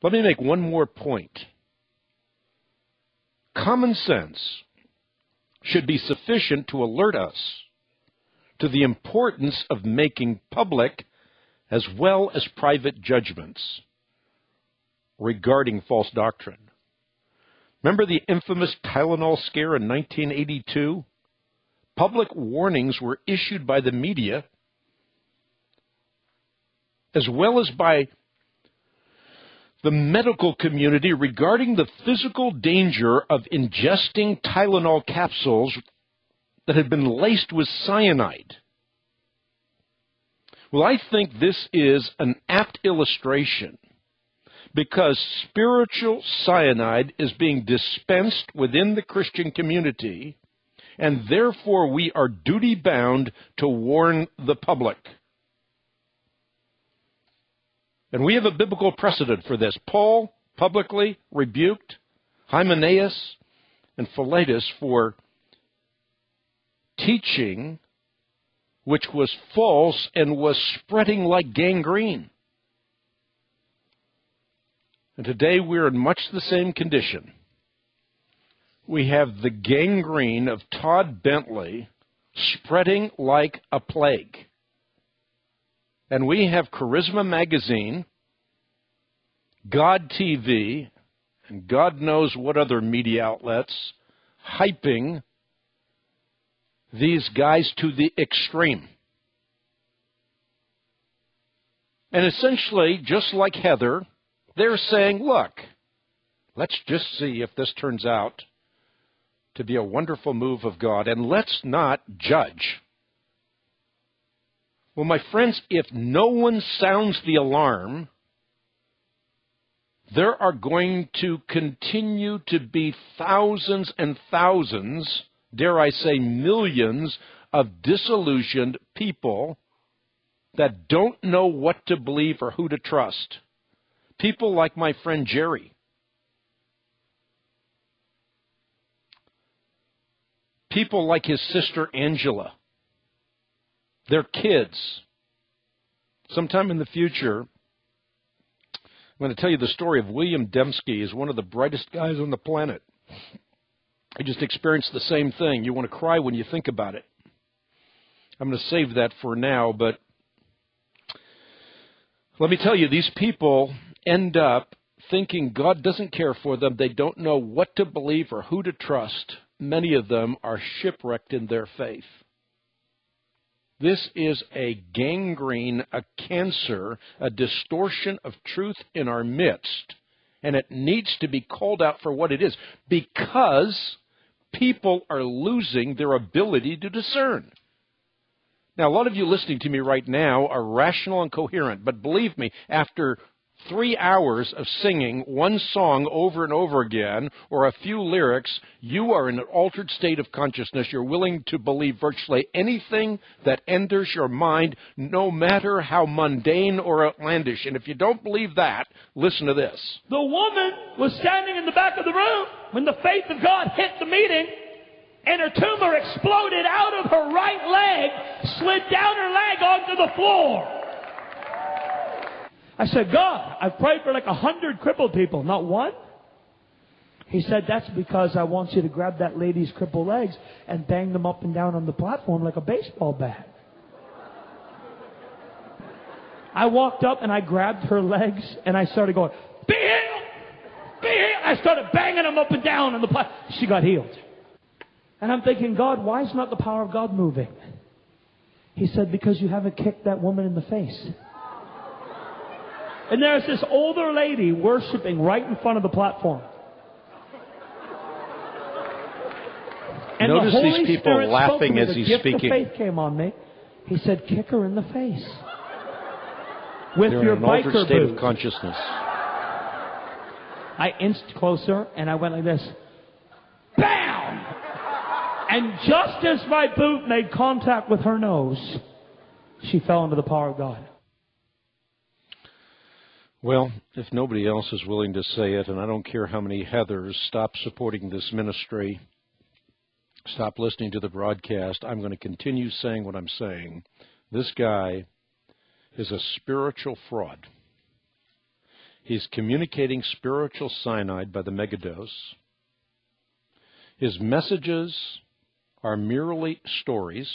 Let me make one more point. Common sense should be sufficient to alert us to the importance of making public as well as private judgments regarding false doctrine. Remember the infamous Tylenol scare in 1982? Public warnings were issued by the media as well as by the medical community regarding the physical danger of ingesting Tylenol capsules that had been laced with cyanide. Well, I think this is an apt illustration because spiritual cyanide is being dispensed within the Christian community, and therefore we are duty-bound to warn the public. And we have a biblical precedent for this. Paul publicly rebuked Hymenaeus and Philetus for teaching which was false and was spreading like gangrene. And today we're in much the same condition. We have the gangrene of Todd Bentley spreading like a plague. And we have Charisma Magazine, God TV, and God knows what other media outlets hyping these guys to the extreme. And essentially, just like Heather, they're saying, look, let's just see if this turns out to be a wonderful move of God, and let's not judge. Well, my friends, if no one sounds the alarm, there are going to continue to be thousands and thousands, dare I say millions, of disillusioned people that don't know what to believe or who to trust. People like my friend Jerry. People like his sister Angela. Their kids. Sometime in the future, I'm going to tell you the story of William Dembski. He's one of the brightest guys on the planet. I just experienced the same thing. You want to cry when you think about it. I'm going to save that for now, but let me tell you, these people end up thinking God doesn't care for them. They don't know what to believe or who to trust. Many of them are shipwrecked in their faith. This is a gangrene, a cancer, a distortion of truth in our midst. And it needs to be called out for what it is, because people are losing their ability to discern. Now, a lot of you listening to me right now are rational and coherent, but believe me, after 3 hours of singing one song over and over again, or a few lyrics, you are in an altered state of consciousness. You're willing to believe virtually anything that enters your mind, no matter how mundane or outlandish. And if you don't believe that, listen to this. The woman was standing in the back of the room when the faith of God hit the meeting, and her tumor exploded out of her right leg, slid down her leg onto the floor. I said, God, I've prayed for like 100 crippled people, not one. He said, that's because I want you to grab that lady's crippled legs and bang them up and down on the platform like a baseball bat. I walked up and I grabbed her legs and I started going, be healed! Be healed! I started banging them up and down on the platform. She got healed. And I'm thinking, God, why is not the power of God moving? He said, because you haven't kicked that woman in the face. And there's this older lady worshiping right in front of the platform. And notice the Holy these people Spirit laughing spoke to me. as The he's gift speaking. of faith came on me. He said, kick her in the face. With They're your in an altered biker state boot. of consciousness. I inched closer and I went like this. Bam! And just as my boot made contact with her nose, she fell into the power of God. Well, if nobody else is willing to say it, and I don't care how many Heathers stop supporting this ministry, stop listening to the broadcast, I'm going to continue saying what I'm saying. This guy is a spiritual fraud. He's communicating spiritual cyanide by the megadose. His messages are merely stories.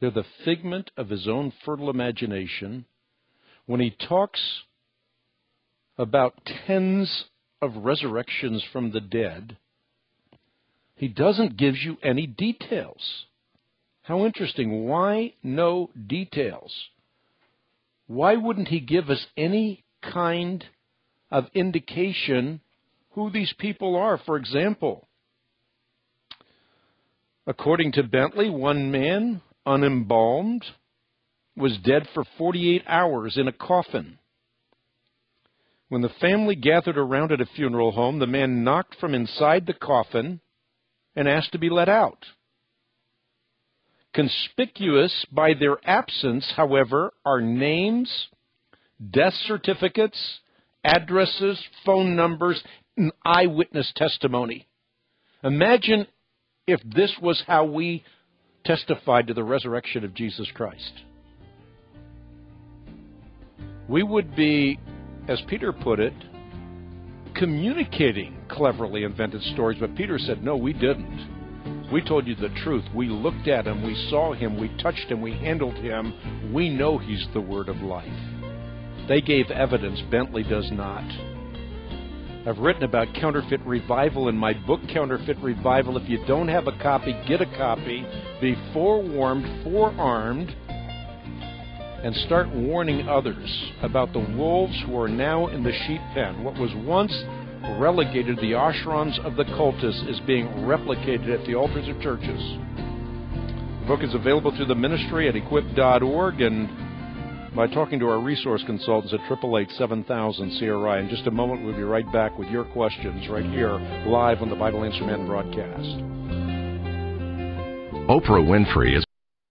They're the figment of his own fertile imagination. When he talks about tens of resurrections from the dead, he doesn't give you any details. How interesting. Why no details? Why wouldn't he give us any kind of indication who these people are? For example, according to Bentley, one man, unembalmed, was dead for 48 hours in a coffin. When the family gathered around at a funeral home, the man knocked from inside the coffin and asked to be let out. Conspicuous by their absence, however, are names, death certificates, addresses, phone numbers, and eyewitness testimony. Imagine if this was how we testified to the resurrection of Jesus Christ. We would be, as Peter put it, communicating cleverly invented stories. But Peter said, no, we didn't. We told you the truth. We looked at him. We saw him. We touched him. We handled him. We know he's the word of life. They gave evidence. Bentley does not. I've written about counterfeit revival in my book, Counterfeit Revival. If you don't have a copy, get a copy. Be forewarned, forearmed, and start warning others about the wolves who are now in the sheep pen. What was once relegated to the ashrams of the cultists is being replicated at the altars of churches. The book is available through the ministry at equip.org and by talking to our resource consultants at 888-7000-CRI. In just a moment, we'll be right back with your questions right here, live on the Bible Answer Man broadcast. Oprah Winfrey is